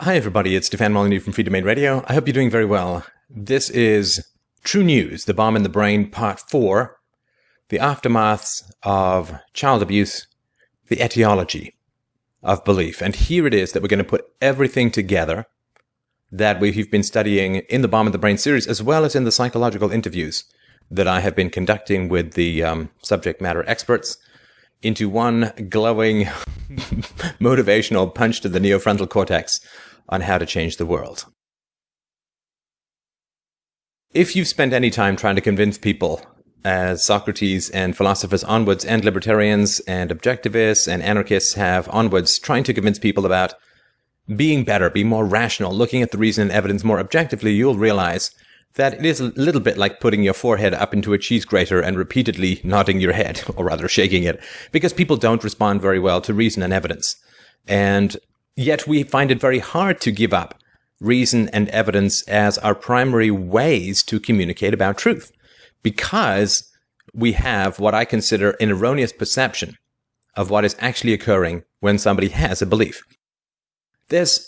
Hi everybody, it's Stefan Molyneux from Free Domain Radio. I hope you're doing very well. This is True News, The Bomb in the Brain, Part 4, the aftermaths of child abuse, the etiology of belief. And here it is that we're going to put everything together that we've been studying in the Bomb in the Brain series, as well as in the psychological interviews that I have been conducting with the subject matter experts, into one glowing motivational punch to the neofrontal cortex on how to change the world. If you've spent any time trying to convince people, as Socrates and philosophers onwards, and libertarians and objectivists and anarchists have onwards, trying to convince people about being better, be more rational, looking at the reason and evidence more objectively, you'll realize that it is a little bit like putting your forehead up into a cheese grater and repeatedly nodding your head, or rather shaking it, because people don't respond very well to reason and evidence. And yet we find it very hard to give up reason and evidence as our primary ways to communicate about truth, because we have what I consider an erroneous perception of what is actually occurring when somebody has a belief. There's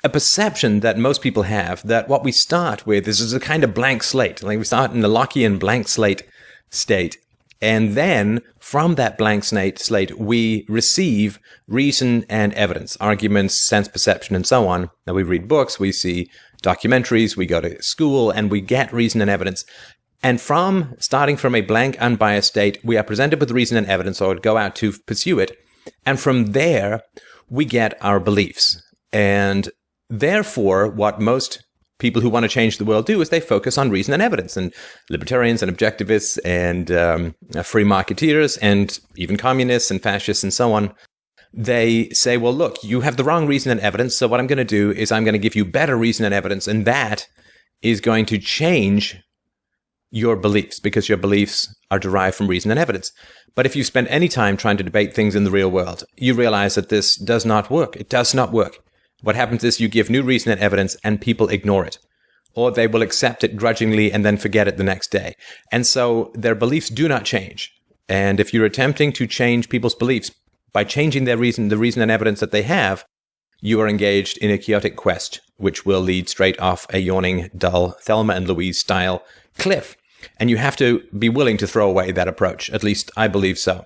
a perception that most people have that what we start with is a kind of blank slate. Like we start in the Lockean blank slate state. And then from that blank slate, we receive reason and evidence, arguments, sense perception, and so on. Now we read books, we see documentaries, we go to school, and we get reason and evidence. And starting from a blank, unbiased state, we are presented with reason and evidence, or go out to pursue it. And from there, we get our beliefs. And therefore, what most people who want to change the world do is they focus on reason and evidence. And libertarians and objectivists and free marketeers and even communists and fascists and so on, they say, well, look, you have the wrong reason and evidence. So what I'm going to do is I'm going to give you better reason and evidence. And that is going to change your beliefs, because your beliefs are derived from reason and evidence. But if you spend any time trying to debate things in the real world, you realize that this does not work. It does not work. What happens is you give new reason and evidence and people ignore it, or they will accept it grudgingly and then forget it the next day. And so their beliefs do not change. And if you're attempting to change people's beliefs by changing the reason and evidence that they have, you are engaged in a chaotic quest, which will lead straight off a yawning, dull, Thelma and Louise style cliff. And you have to be willing to throw away that approach. At least I believe so.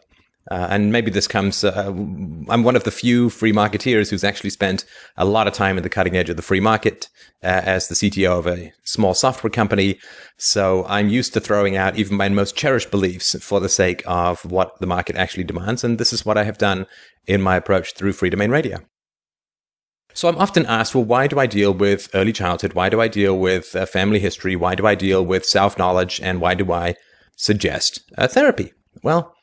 And maybe this comes, I'm one of the few free marketeers who's actually spent a lot of time at the cutting edge of the free market as the CTO of a small software company. So I'm used to throwing out even my most cherished beliefs for the sake of what the market actually demands. And this is what I have done in my approach through Free Domain Radio. So I'm often asked, well, why do I deal with early childhood? Why do I deal with family history? Why do I deal with self-knowledge? And why do I suggest therapy? Well,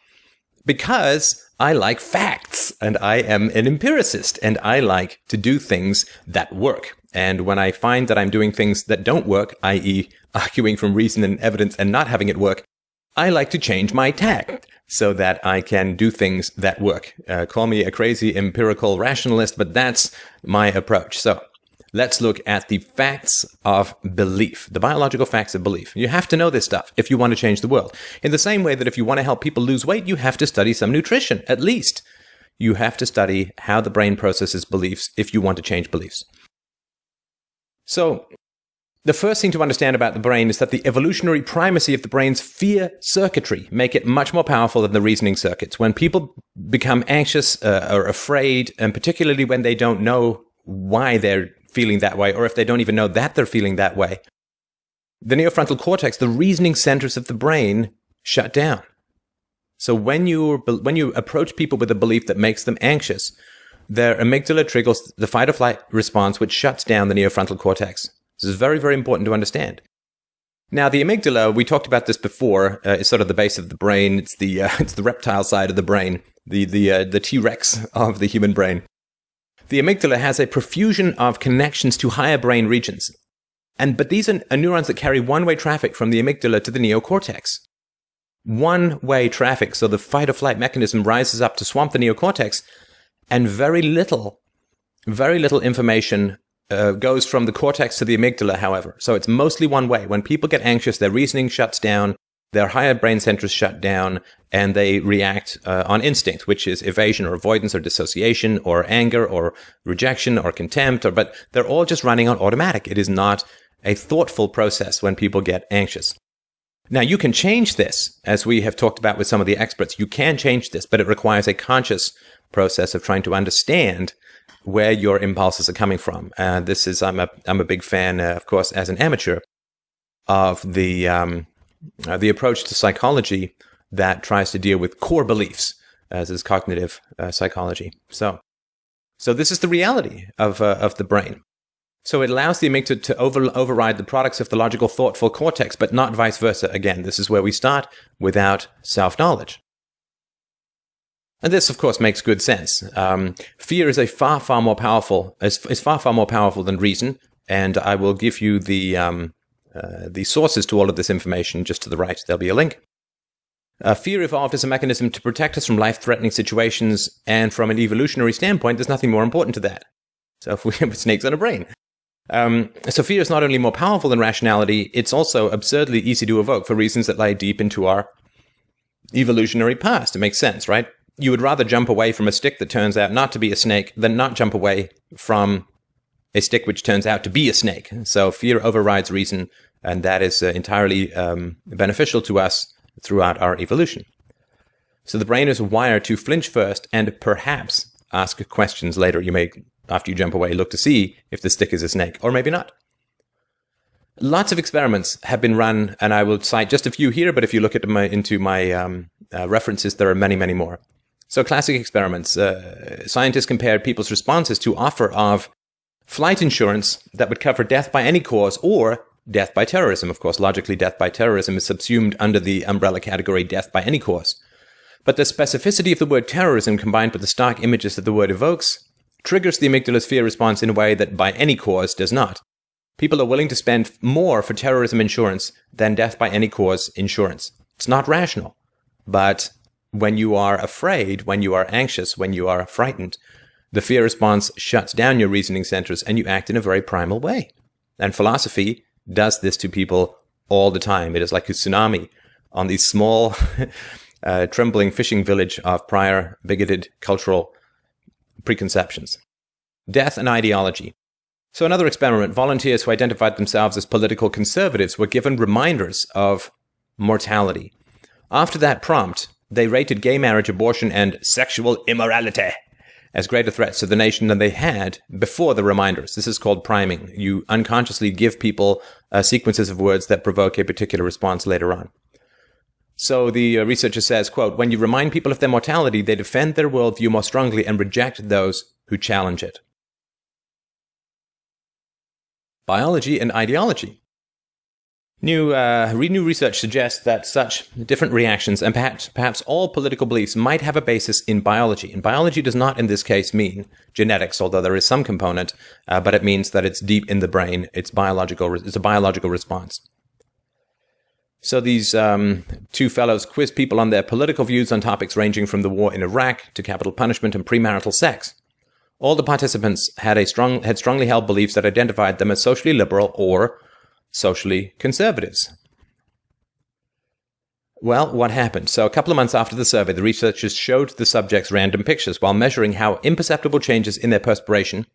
because I like facts, and I am an empiricist, and I like to do things that work. And when I find that I'm doing things that don't work, i.e. arguing from reason and evidence and not having it work, I like to change my tack so that I can do things that work. Call me a crazy empirical rationalist, but that's my approach. So let's look at the facts of belief, the biological facts of belief. You have to know this stuff if you want to change the world. In the same way that if you want to help people lose weight, you have to study some nutrition, at least. You have to study how the brain processes beliefs if you want to change beliefs. So the first thing to understand about the brain is that the evolutionary primacy of the brain's fear circuitry make it much more powerful than the reasoning circuits. When people become anxious or afraid, and particularly when they don't know why they're feeling that way, or if they don't even know that they're feeling that way, the neofrontal cortex, the reasoning centers of the brain, shut down. So when you approach people with a belief that makes them anxious, their amygdala triggers the fight or flight response, which shuts down the neofrontal cortex. This is very, very important to understand. Now, the amygdala, we talked about this before, is sort of the base of the brain. It's the reptile side of the brain, the T-Rex of the human brain. The amygdala has a profusion of connections to higher brain regions. But these are neurons that carry one-way traffic from the amygdala to the neocortex. One-way traffic, so the fight or flight mechanism rises up to swamp the neocortex, and very little information goes from the cortex to the amygdala, however. So it's mostly one way. When people get anxious, their reasoning shuts down, their higher brain centers shut down, and they react on instinct, which is evasion or avoidance or dissociation or anger or rejection or contempt, but they're all just running on automatic. It is not a thoughtful process when people get anxious. Now, you can change this, as we have talked about with some of the experts. You can change this, but it requires a conscious process of trying to understand where your impulses are coming from. I'm a big fan, of course, as an amateur, of the approach to psychology that tries to deal with core beliefs, as is cognitive psychology. So this is the reality of the brain. So it allows the amygdala to override the products of the logical, thoughtful cortex, but not vice versa. Again, this is where we start without self-knowledge. And this, of course, makes good sense. Fear is far more powerful than reason, and I will give you the sources to all of this information just to the right. There'll be a link. Fear evolved as a mechanism to protect us from life-threatening situations, and from an evolutionary standpoint, there's nothing more important to that. So if we have snakes on a brain. So fear is not only more powerful than rationality, it's also absurdly easy to evoke for reasons that lie deep into our evolutionary past. It makes sense, right? You would rather jump away from a stick that turns out not to be a snake than not jump away from a stick which turns out to be a snake. So fear overrides reason, and that is entirely beneficial to us throughout our evolution. So the brain is wired to flinch first and perhaps ask questions later. You may, after you jump away, look to see if the stick is a snake, or maybe not. Lots of experiments have been run, and I will cite just a few here, but if you look into my references, there are many, many more. So classic experiments. Scientists compared people's responses to offer of flight insurance that would cover death by any cause or death by terrorism. Of course, logically, death by terrorism is subsumed under the umbrella category death by any cause. But the specificity of the word terrorism combined with the stark images that the word evokes triggers the amygdala's fear response in a way that by any cause does not. People are willing to spend more for terrorism insurance than death by any cause insurance. It's not rational. But when you are afraid, when you are anxious, when you are frightened, the fear response shuts down your reasoning centers and you act in a very primal way. And philosophy does this to people all the time. It is like a tsunami on these small, trembling fishing village of prior bigoted cultural preconceptions. Death and ideology. So another experiment, volunteers who identified themselves as political conservatives were given reminders of mortality. After that prompt, they rated gay marriage, abortion, and sexual immorality as greater threats to the nation than they had before the reminders. This is called priming. You unconsciously give people sequences of words that provoke a particular response later on. So the researcher says, quote, when you remind people of their mortality, they defend their worldview more strongly and reject those who challenge it. Biology and ideology. New research suggests that such different reactions and perhaps all political beliefs might have a basis in biology. And biology does not in this case mean genetics, although there is some component, but it means that it's deep in the brain. It's a biological response. So these two fellows quiz people on their political views on topics ranging from the war in Iraq to capital punishment and premarital sex. All the participants had strongly held beliefs that identified them as socially liberal or socially conservatives. Well, what happened? So a couple of months after the survey, the researchers showed the subjects random pictures while measuring how imperceptible changes in their perspiration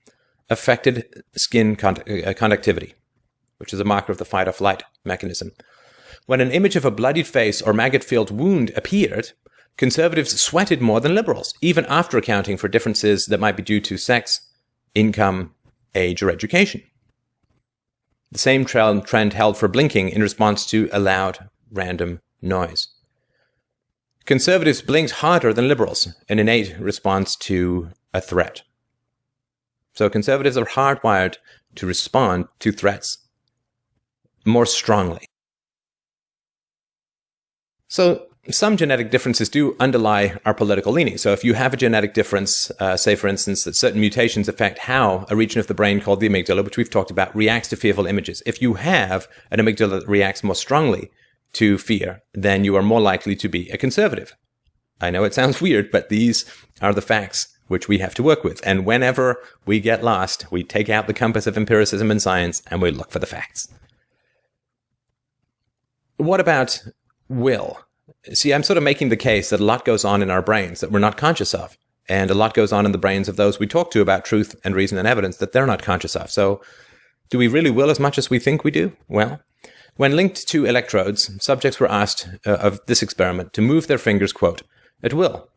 affected skin conductivity, which is a marker of the fight or flight mechanism. When an image of a bloodied face or maggot-filled wound appeared, conservatives sweated more than liberals, even after accounting for differences that might be due to sex, income, age, or education. The same trend held for blinking in response to a loud, random noise. Conservatives blinked harder than liberals, an innate response to a threat. So conservatives are hardwired to respond to threats more strongly. So some genetic differences do underlie our political leaning. So if you have a genetic difference, say for instance that certain mutations affect how a region of the brain called the amygdala, which we've talked about, reacts to fearful images. If you have an amygdala that reacts more strongly to fear, then you are more likely to be a conservative. I know it sounds weird, but these are the facts which we have to work with. And whenever we get lost, we take out the compass of empiricism and science and we look for the facts. What about will. See, I'm sort of making the case that a lot goes on in our brains that we're not conscious of. And a lot goes on in the brains of those we talk to about truth and reason and evidence that they're not conscious of. So do we really will as much as we think we do? Well, when linked to electrodes, subjects were asked of this experiment to move their fingers, quote, at will.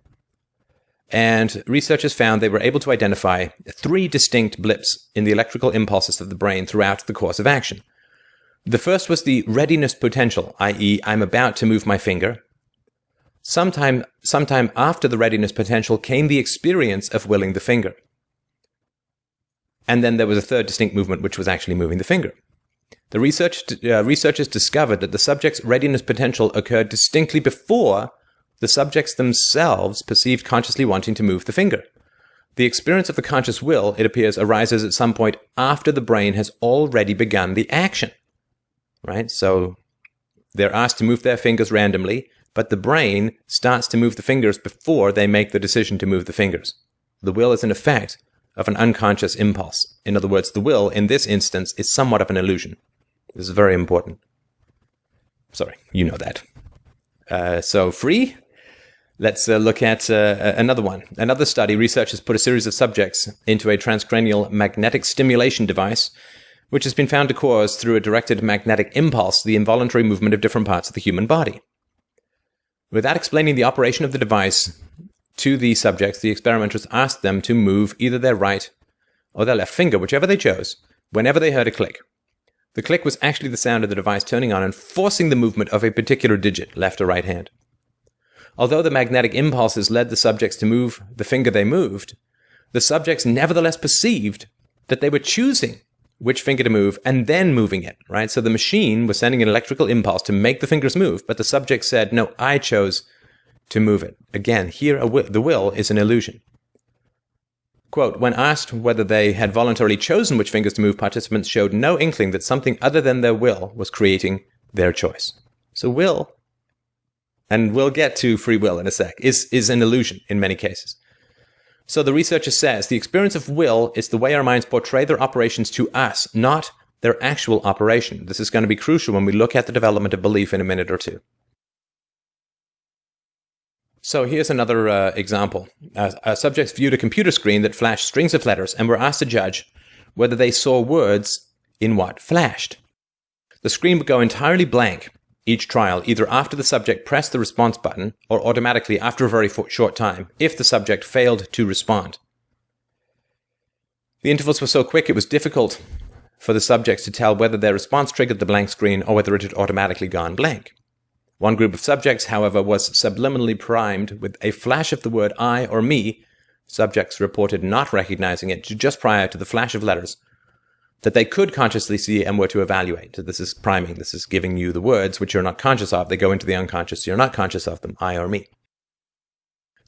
And researchers found they were able to identify 3 distinct blips in the electrical impulses of the brain throughout the course of action. The first was the readiness potential, i.e., I'm about to move my finger. Sometime after the readiness potential came the experience of willing the finger. And then there was a third distinct movement, which was actually moving the finger. The researchers discovered that the subject's readiness potential occurred distinctly before the subjects themselves perceived consciously wanting to move the finger. The experience of the conscious will, it appears, arises at some point after the brain has already begun the action. Right? So they're asked to move their fingers randomly, but the brain starts to move the fingers before they make the decision to move the fingers. The will is an effect of an unconscious impulse. In other words, the will, in this instance, is somewhat of an illusion. This is very important. Sorry, you know that. So free? Let's look at another one. Another study, researchers put a series of subjects into a transcranial magnetic stimulation device, which has been found to cause, through a directed magnetic impulse, the involuntary movement of different parts of the human body. Without explaining the operation of the device to the subjects, the experimenters asked them to move either their right or their left finger, whichever they chose, whenever they heard a click. The click was actually the sound of the device turning on and forcing the movement of a particular digit, left or right hand. Although the magnetic impulses led the subjects to move the finger they moved, the subjects nevertheless perceived that they were choosing which finger to move and then moving it, right? So the machine was sending an electrical impulse to make the fingers move, but the subject said, no, I chose to move it. Again, here the will is an illusion. Quote, when asked whether they had voluntarily chosen which fingers to move, participants showed no inkling that something other than their will was creating their choice. So will, and we'll get to free will in a sec, is an illusion in many cases. So the researcher says the experience of will is the way our minds portray their operations to us, not their actual operation. This is going to be crucial when we look at the development of belief in a minute or two. So here's another example. Subjects viewed a computer screen that flashed strings of letters and were asked to judge whether they saw words in what flashed. The screen would go entirely blank each trial, either after the subject pressed the response button or automatically after a very short time, if the subject failed to respond. The intervals were so quick it was difficult for the subjects to tell whether their response triggered the blank screen or whether it had automatically gone blank. One group of subjects, however, was subliminally primed with a flash of the word I or me. Subjects reported not recognizing it just prior to the flash of letters that they could consciously see and were to evaluate. So this is priming. This is giving you the words which you're not conscious of. They go into the unconscious. You're not conscious of them, I or me.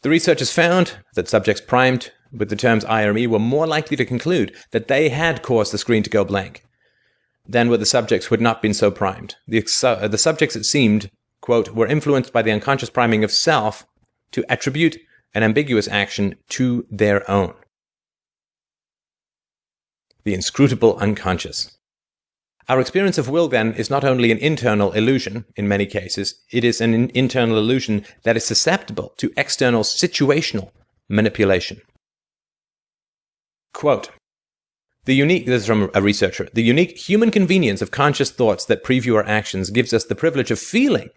The researchers found that subjects primed with the terms I or me were more likely to conclude that they had caused the screen to go blank than were the subjects who had not been so primed. The subjects, it seemed, quote, were influenced by the unconscious priming of self to attribute an ambiguous action to their own. The inscrutable unconscious. Our experience of will, then, is not only an internal illusion, in many cases, it is an internal illusion that is susceptible to external situational manipulation. Quote, this is from a researcher, the unique human convenience of conscious thoughts that preview our actions gives us the privilege of feeling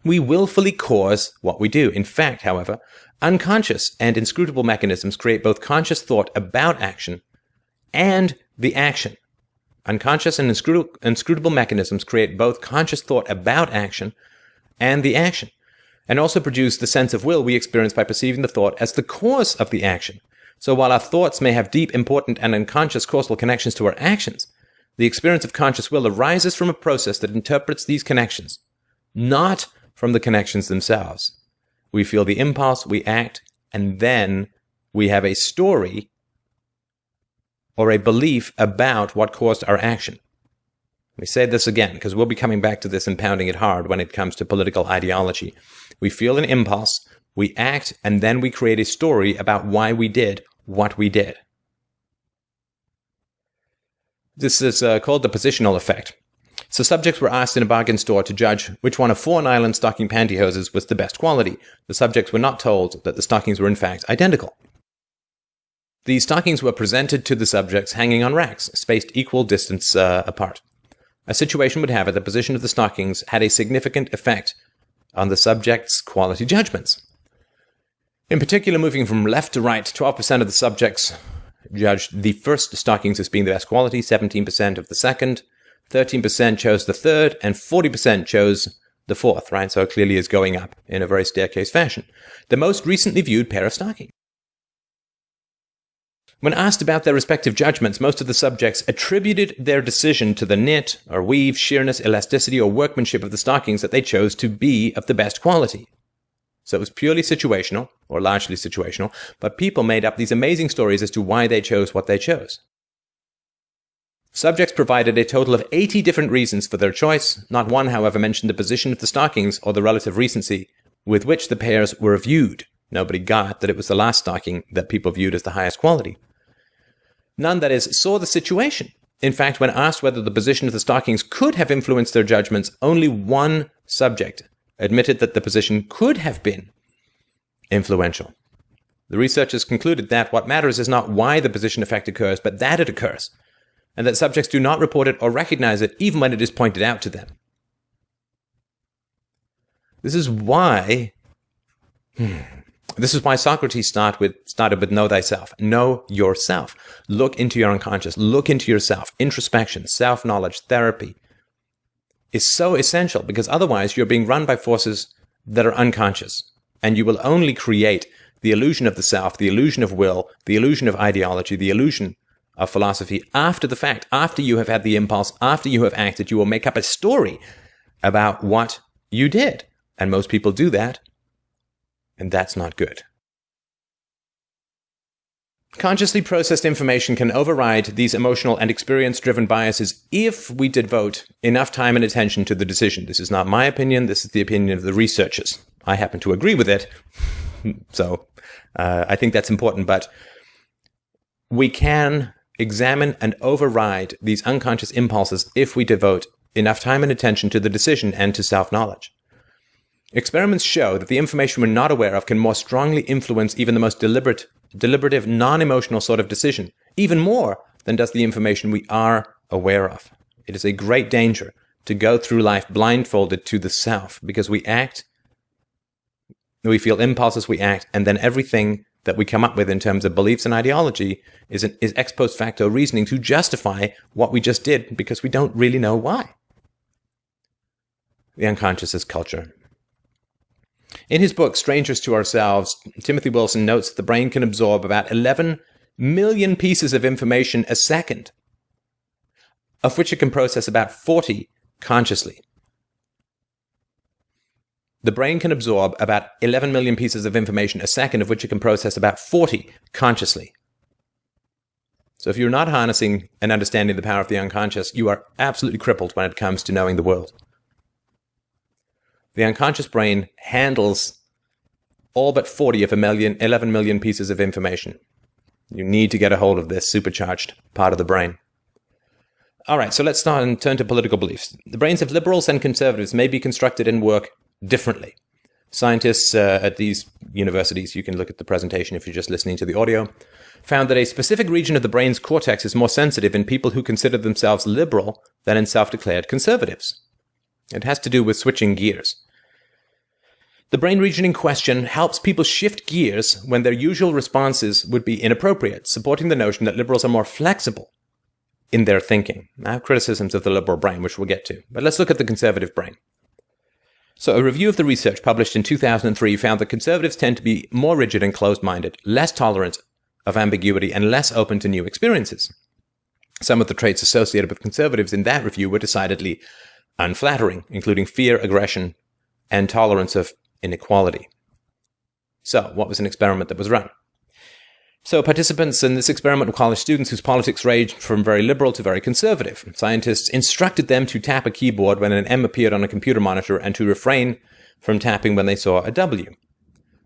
we willfully cause what we do. In fact, however, unconscious and inscrutable mechanisms create both conscious thought about action and the action. Unconscious and inscrutable mechanisms create both conscious thought about action and the action, and also produce the sense of will we experience by perceiving the thought as the cause of the action. So while our thoughts may have deep, important, and unconscious causal connections to our actions, the experience of conscious will arises from a process that interprets these connections, not from the connections themselves. We feel the impulse, we act, and then we have a story or a belief about what caused our action. Let me say this again, because we'll be coming back to this and pounding it hard when it comes to political ideology. We feel an impulse, we act, and then we create a story about why we did what we did. This is called the positional effect. So subjects were asked in a bargain store to judge which one of 4 nylon stocking pantyhoses was the best quality. The subjects were not told that the stockings were in fact identical. The stockings were presented to the subjects hanging on racks, spaced equal distance apart. A situation would have it the position of the stockings had a significant effect on the subjects' quality judgments. In particular, moving from left to right, 12% of the subjects judged the first stockings as being the best quality, 17% of the second, 13% chose the third, and 40% chose the fourth, right? So it clearly is going up in a very staircase fashion. The most recently viewed pair of stockings. When asked about their respective judgments, most of the subjects attributed their decision to the knit or weave, sheerness, elasticity, or workmanship of the stockings that they chose to be of the best quality. So it was purely situational, or largely situational, but people made up these amazing stories as to why they chose what they chose. Subjects provided a total of 80 different reasons for their choice. Not one, however, mentioned the position of the stockings or the relative recency with which the pairs were viewed. Nobody got that it was the last stocking that people viewed as the highest quality. None, that is, saw the situation. In fact, when asked whether the position of the stockings could have influenced their judgments, only one subject admitted that the position could have been influential. The researchers concluded that what matters is not why the position effect occurs, but that it occurs, and that subjects do not report it or recognize it even when it is pointed out to them. This is why Socrates started with know thyself. Know yourself. Look into your unconscious. Look into yourself. Introspection, self-knowledge, therapy is so essential, because otherwise you're being run by forces that are unconscious, and you will only create the illusion of the self, the illusion of will, the illusion of ideology, the illusion of philosophy after the fact. After you have had the impulse, after you have acted, you will make up a story about what you did. And most people do that, and that's not good. Consciously processed information can override these emotional and experience-driven biases if we devote enough time and attention to the decision. This is not my opinion. This is the opinion of the researchers. I happen to agree with it, so I think that's important. But we can examine and override these unconscious impulses if we devote enough time and attention to the decision and to self-knowledge. Experiments show that the information we're not aware of can more strongly influence even the most deliberative, non-emotional sort of decision, even more than does the information we are aware of. It is a great danger to go through life blindfolded to the self, because we act, we feel impulses, we act, and then everything that we come up with in terms of beliefs and ideology is ex post facto reasoning to justify what we just did, because we don't really know why. The unconscious is culture. In his book, Strangers to Ourselves, Timothy Wilson notes that the brain can absorb about 11 million pieces of information a second, of which it can process about 40 consciously. The brain can absorb about 11 million pieces of information a second, of which it can process about 40 consciously. So if you're not harnessing and understanding the power of the unconscious, you are absolutely crippled when it comes to knowing the world. The unconscious brain handles all but 40 of 11 million pieces of information. You need to get a hold of this supercharged part of the brain. All right, so let's start and turn to political beliefs. The brains of liberals and conservatives may be constructed and work differently. Scientists at these universities, you can look at the presentation if you're just listening to the audio, found that a specific region of the brain's cortex is more sensitive in people who consider themselves liberal than in self-declared conservatives. It has to do with switching gears. The brain region in question helps people shift gears when their usual responses would be inappropriate, supporting the notion that liberals are more flexible in their thinking. I have criticisms of the liberal brain, which we'll get to, but let's look at the conservative brain. So a review of the research published in 2003 found that conservatives tend to be more rigid and closed-minded, less tolerant of ambiguity, and less open to new experiences. Some of the traits associated with conservatives in that review were decidedly unflattering, including fear, aggression, and tolerance of inequality. So, what was an experiment that was run? So, participants in this experiment were college students whose politics ranged from very liberal to very conservative. Scientists instructed them to tap a keyboard when an M appeared on a computer monitor and to refrain from tapping when they saw a W.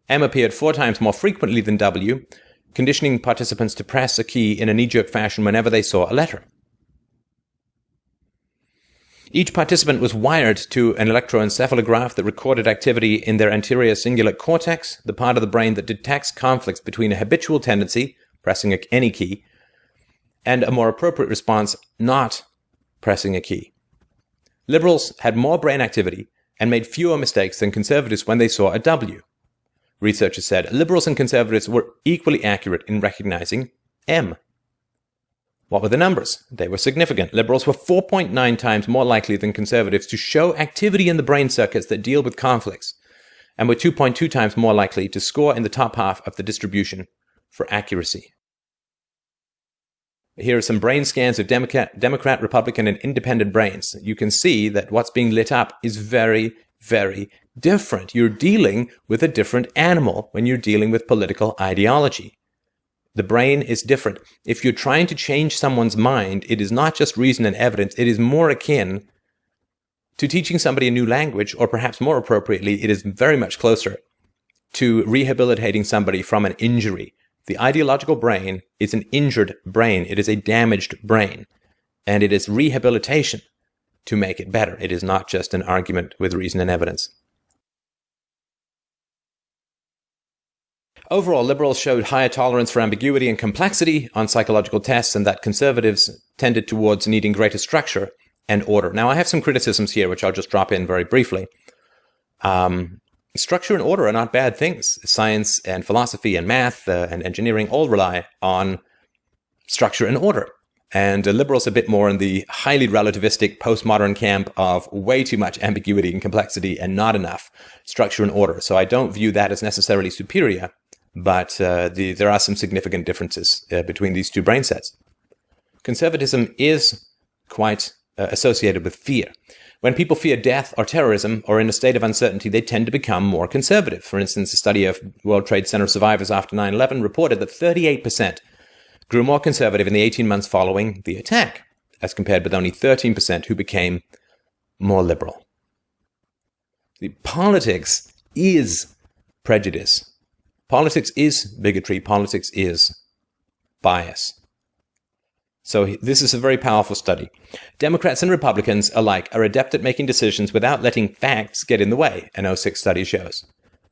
M appeared 4 times more frequently than W, conditioning participants to press a key in a knee-jerk fashion whenever they saw a letter. Each participant was wired to an electroencephalograph that recorded activity in their anterior cingulate cortex, the part of the brain that detects conflicts between a habitual tendency, pressing any key, and a more appropriate response, not pressing a key. Liberals had more brain activity and made fewer mistakes than conservatives when they saw a W. Researchers said liberals and conservatives were equally accurate in recognizing M. What were the numbers? They were significant. Liberals were 4.9 times more likely than conservatives to show activity in the brain circuits that deal with conflicts, and were 2.2 times more likely to score in the top half of the distribution for accuracy. Here are some brain scans of Democrat, Republican, and independent brains. You can see that what's being lit up is very, very different. You're dealing with a different animal when you're dealing with political ideology. The brain is different. If you're trying to change someone's mind, it is not just reason and evidence. It is more akin to teaching somebody a new language, or perhaps more appropriately, it is very much closer to rehabilitating somebody from an injury. The ideological brain is an injured brain. It is a damaged brain. And it is rehabilitation to make it better. It is not just an argument with reason and evidence. Overall, liberals showed higher tolerance for ambiguity and complexity on psychological tests, and that conservatives tended towards needing greater structure and order. Now, I have some criticisms here, which I'll just drop in very briefly. Structure and order are not bad things. Science and philosophy and math and engineering all rely on structure and order. And liberals a bit more in the highly relativistic postmodern camp of way too much ambiguity and complexity and not enough structure and order. So I don't view that as necessarily superior, but there are some significant differences between these two brain sets. Conservatism is quite associated with fear. When people fear death or terrorism or in a state of uncertainty, they tend to become more conservative. For instance, a study of World Trade Center survivors after 9/11 reported that 38% grew more conservative in the 18 months following the attack, as compared with only 13% who became more liberal. The politics is prejudice. Politics is bigotry. Politics is bias. So this is a very powerful study. Democrats and Republicans alike are adept at making decisions without letting facts get in the way, an 2006 study shows.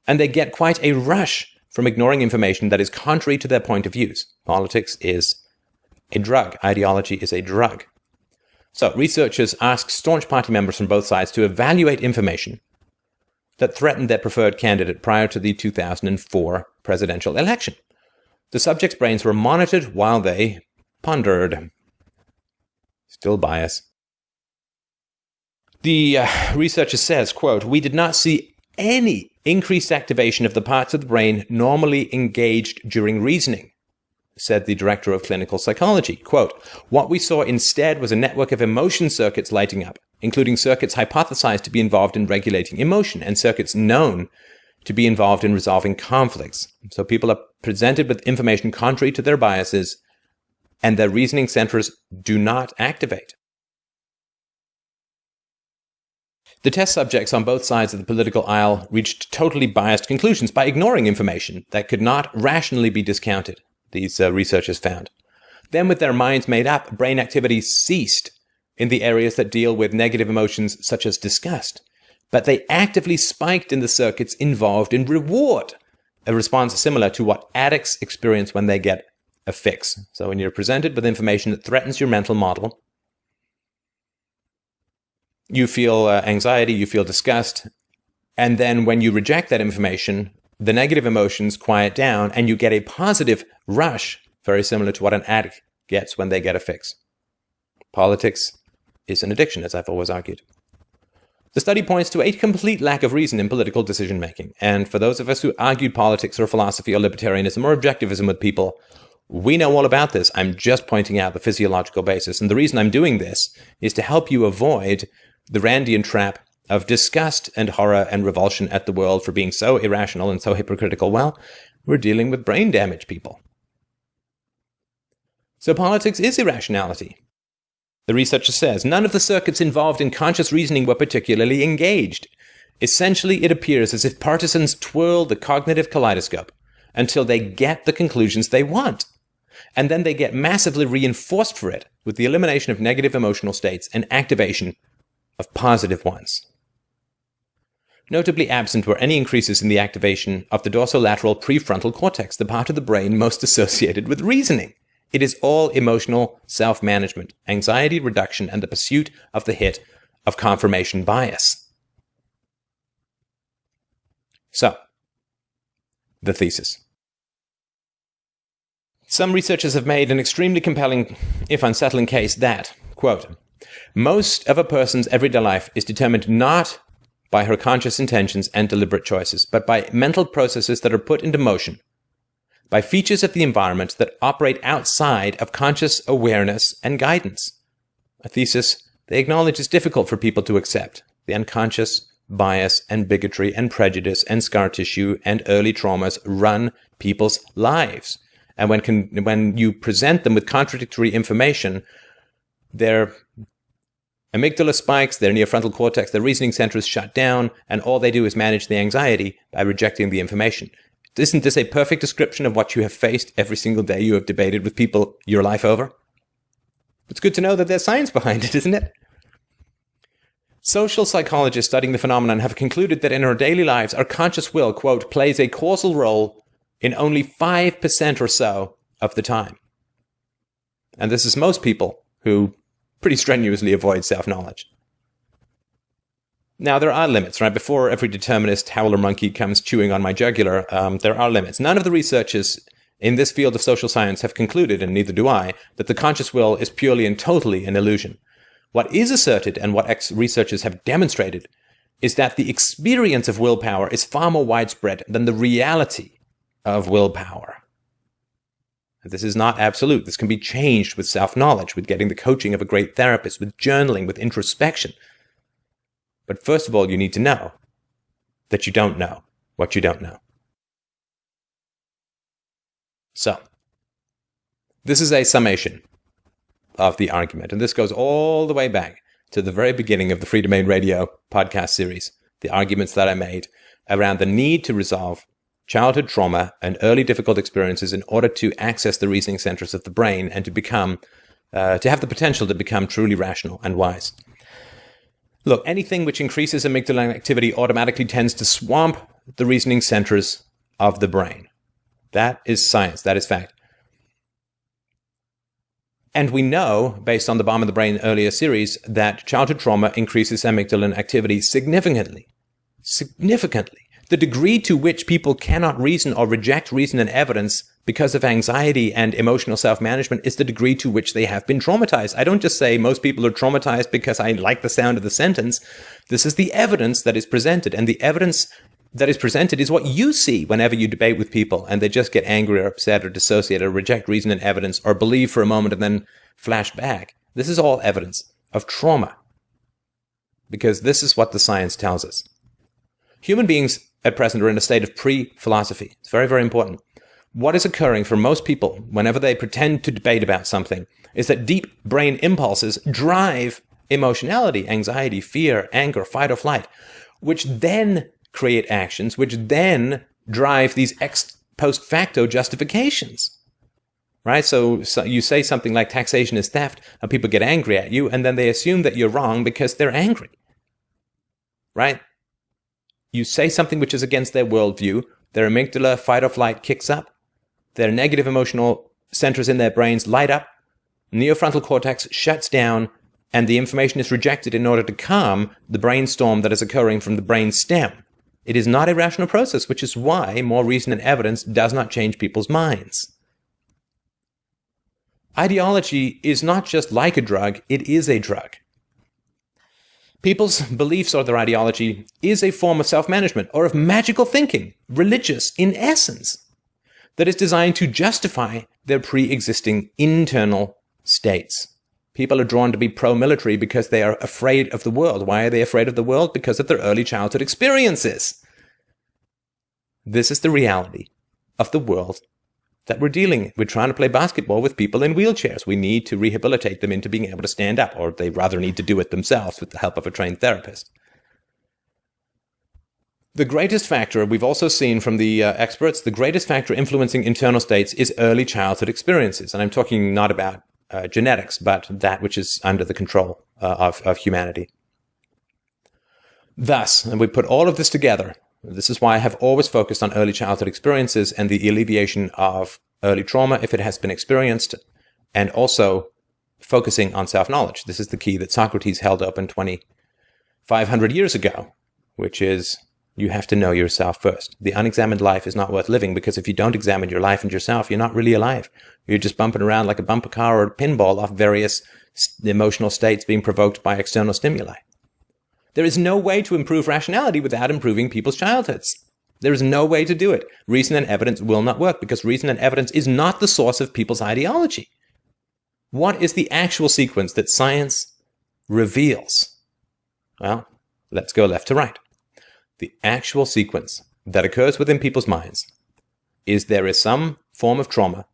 And they get quite a rush from ignoring information that is contrary to their point of views. Politics is a drug. Ideology is a drug. So researchers asked staunch party members from both sides to evaluate information that threatened their preferred candidate prior to the 2004 presidential election. The subjects' brains were monitored while they pondered. Still bias. The researcher says, quote, "We did not see any increased activation of the parts of the brain normally engaged during reasoning," said the director of clinical psychology. Quote, "What we saw instead was a network of emotion circuits lighting up, including circuits hypothesized to be involved in regulating emotion and circuits known to be involved in resolving conflicts." So people are presented with information contrary to their biases, and their reasoning centers do not activate. The test subjects on both sides of the political aisle reached totally biased conclusions by ignoring information that could not rationally be discounted, these researchers found. Then, with their minds made up, brain activity ceased in the areas that deal with negative emotions such as disgust, but they actively spiked in the circuits involved in reward, a response similar to what addicts experience when they get a fix. So when you're presented with information that threatens your mental model, you feel anxiety, you feel disgust, and then when you reject that information, the negative emotions quiet down and you get a positive rush, very similar to what an addict gets when they get a fix. Politics is an addiction, as I've always argued. The study points to a complete lack of reason in political decision-making, and for those of us who argued politics or philosophy or libertarianism or objectivism with people, we know all about this. I'm just pointing out the physiological basis. And the reason I'm doing this is to help you avoid the Randian trap of disgust and horror and revulsion at the world for being so irrational and so hypocritical. Well, we're dealing with brain damage, people. So politics is irrationality. The researcher says none of the circuits involved in conscious reasoning were particularly engaged. Essentially, it appears as if partisans twirl the cognitive kaleidoscope until they get the conclusions they want. And then they get massively reinforced for it with the elimination of negative emotional states and activation of positive ones. Notably absent were any increases in the activation of the dorsolateral prefrontal cortex, the part of the brain most associated with reasoning. It is all emotional self-management, anxiety reduction, and the pursuit of the hit of confirmation bias. So, the thesis. Some researchers have made an extremely compelling, if unsettling case that, quote, most of a person's everyday life is determined not by her conscious intentions and deliberate choices, but by mental processes that are put into motion, by features of the environment that operate outside of conscious awareness and guidance. A thesis they acknowledge is difficult for people to accept. The unconscious bias and bigotry and prejudice and scar tissue and early traumas run people's lives. And when you present them with contradictory information, their amygdala spikes, their neofrontal cortex, their reasoning center is shut down, and all they do is manage the anxiety by rejecting the information. Isn't this a perfect description of what you have faced every single day you have debated with people your life over? It's good to know that there's science behind it, isn't it? Social psychologists studying the phenomenon have concluded that in our daily lives, our conscious will, quote, plays a causal role in only 5% or so of the time. And this is most people who pretty strenuously avoid self-knowledge. Now, there are limits, right? Before every determinist howler monkey comes chewing on my jugular, there are limits. None of the researchers in this field of social science have concluded, and neither do I, that the conscious will is purely and totally an illusion. What is asserted, and what researchers have demonstrated, is that the experience of willpower is far more widespread than the reality of willpower. This is not absolute. This can be changed with self-knowledge, with getting the coaching of a great therapist, with journaling, with introspection. But first of all, you need to know that you don't know what you don't know. So, this is a summation of the argument, and this goes all the way back to the very beginning of the Free Domain Radio podcast series, the arguments that I made around the need to resolve childhood trauma and early difficult experiences in order to access the reasoning centers of the brain and to become, to have the potential to become truly rational and wise. Look, anything which increases amygdala activity automatically tends to swamp the reasoning centers of the brain. That is science. That is fact. And we know, based on the Bomb in the Brain earlier series, that childhood trauma increases amygdala activity significantly. Significantly. The degree to which people cannot reason or reject reason and evidence because of anxiety and emotional self-management is the degree to which they have been traumatized. I don't just say most people are traumatized because I like the sound of the sentence. This is the evidence that is presented, and the evidence that is presented is what you see whenever you debate with people and they just get angry or upset or dissociate or reject reason and evidence or believe for a moment and then flash back. This is all evidence of trauma, because this is what the science tells us. Human beings at present are in a state of pre-philosophy. It's very, very important. What is occurring for most people whenever they pretend to debate about something is that deep brain impulses drive emotionality, anxiety, fear, anger, fight or flight, which then create actions, which then drive these ex post facto justifications. Right? So you say something like taxation is theft, and people get angry at you, and then they assume that you're wrong because they're angry. Right? You say something which is against their worldview, their amygdala fight or flight kicks up, their negative emotional centers in their brains light up, neofrontal cortex shuts down, and the information is rejected in order to calm the brainstorm that is occurring from the brain stem. It is not a rational process, which is why more reason and evidence does not change people's minds. Ideology is not just like a drug, it is a drug. People's beliefs or their ideology is a form of self-management or of magical thinking, religious in essence, that is designed to justify their pre-existing internal states. People are drawn to be pro-military because they are afraid of the world. Why are they afraid of the world? Because of their early childhood experiences. This is the reality of the world that we're dealing in. We're trying to play basketball with people in wheelchairs. We need to rehabilitate them into being able to stand up, or they rather need to do it themselves with the help of a trained therapist. The greatest factor, we've also seen from the experts, the greatest factor influencing internal states is early childhood experiences. And I'm talking not about genetics, but that which is under the control of humanity. Thus, and we put all of this together, this is why I have always focused on early childhood experiences and the alleviation of early trauma if it has been experienced, and also focusing on self-knowledge. This is the key that Socrates held open 2,500 years ago, which is you have to know yourself first. The unexamined life is not worth living, because if you don't examine your life and yourself, you're not really alive. You're just bumping around like a bumper car or a pinball off various emotional states being provoked by external stimuli. There is no way to improve rationality without improving people's childhoods. There is no way to do it. Reason and evidence will not work, because reason and evidence is not the source of people's ideology. What is the actual sequence that science reveals? Well, let's go left to right. The actual sequence that occurs within people's minds is there is some form of trauma.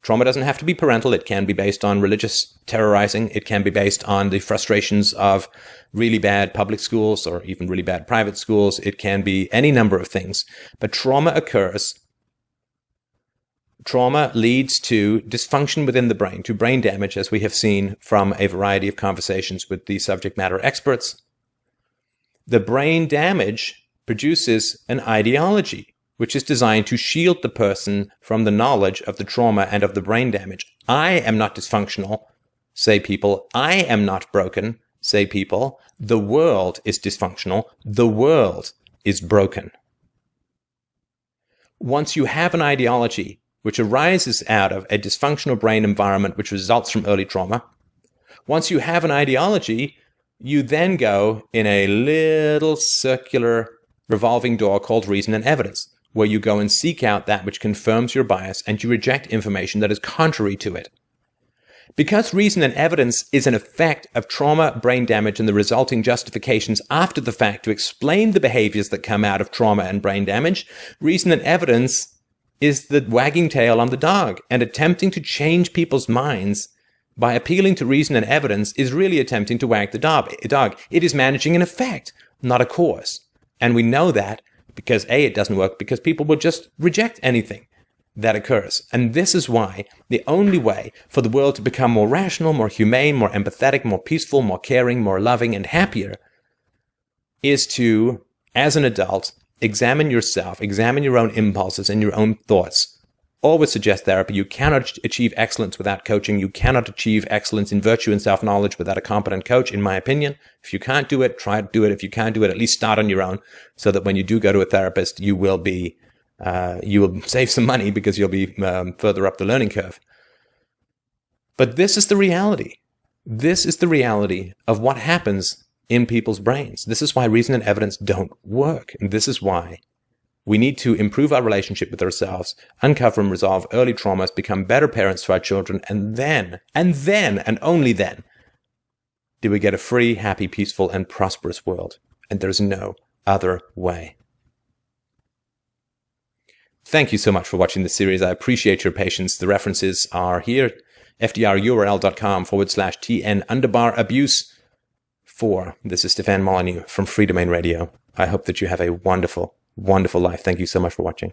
Trauma doesn't have to be parental. It can be based on religious terrorizing. It can be based on the frustrations of really bad public schools or even really bad private schools. It can be any number of things. But trauma occurs. Trauma leads to dysfunction within the brain, to brain damage, as we have seen from a variety of conversations with the subject matter experts. The brain damage produces an ideology, which is designed to shield the person from the knowledge of the trauma and of the brain damage. I am not dysfunctional, say people. I am not broken, say people. The world is dysfunctional. The world is broken. Once you have an ideology which arises out of a dysfunctional brain environment which results from early trauma, once you have an ideology, you then go in a little circular revolving door called reason and evidence, where you go and seek out that which confirms your bias and you reject information that is contrary to it. Because reason and evidence is an effect of trauma, brain damage, and the resulting justifications after the fact to explain the behaviors that come out of trauma and brain damage, reason and evidence is the wagging tail on the dog, and attempting to change people's minds by appealing to reason and evidence is really attempting to wag the dog. It is managing an effect, not a cause. And we know that because A, it doesn't work, because people will just reject anything that occurs. And this is why the only way for the world to become more rational, more humane, more empathetic, more peaceful, more caring, more loving, and happier is to, as an adult, examine yourself, examine your own impulses and your own thoughts. Always suggest therapy. You cannot achieve excellence without coaching. You cannot achieve excellence in virtue and self-knowledge without a competent coach, in my opinion. If you can't do it, try to do it. If you can't do it, at least start on your own, so that when you do go to a therapist, you will save some money, because you'll be further up the learning curve. But this is the reality. This is the reality of what happens in people's brains. This is why reason and evidence don't work. And this is why we need to improve our relationship with ourselves, uncover and resolve early traumas, become better parents to our children, and then, and only then, do we get a free, happy, peaceful, and prosperous world. And there's no other way. Thank you so much for watching this series. I appreciate your patience. The references are here, fdrurl.com/TN_abuse. This is Stefan Molyneux from Free Domain Radio. I hope that you have a wonderful, wonderful life. Thank you so much for watching.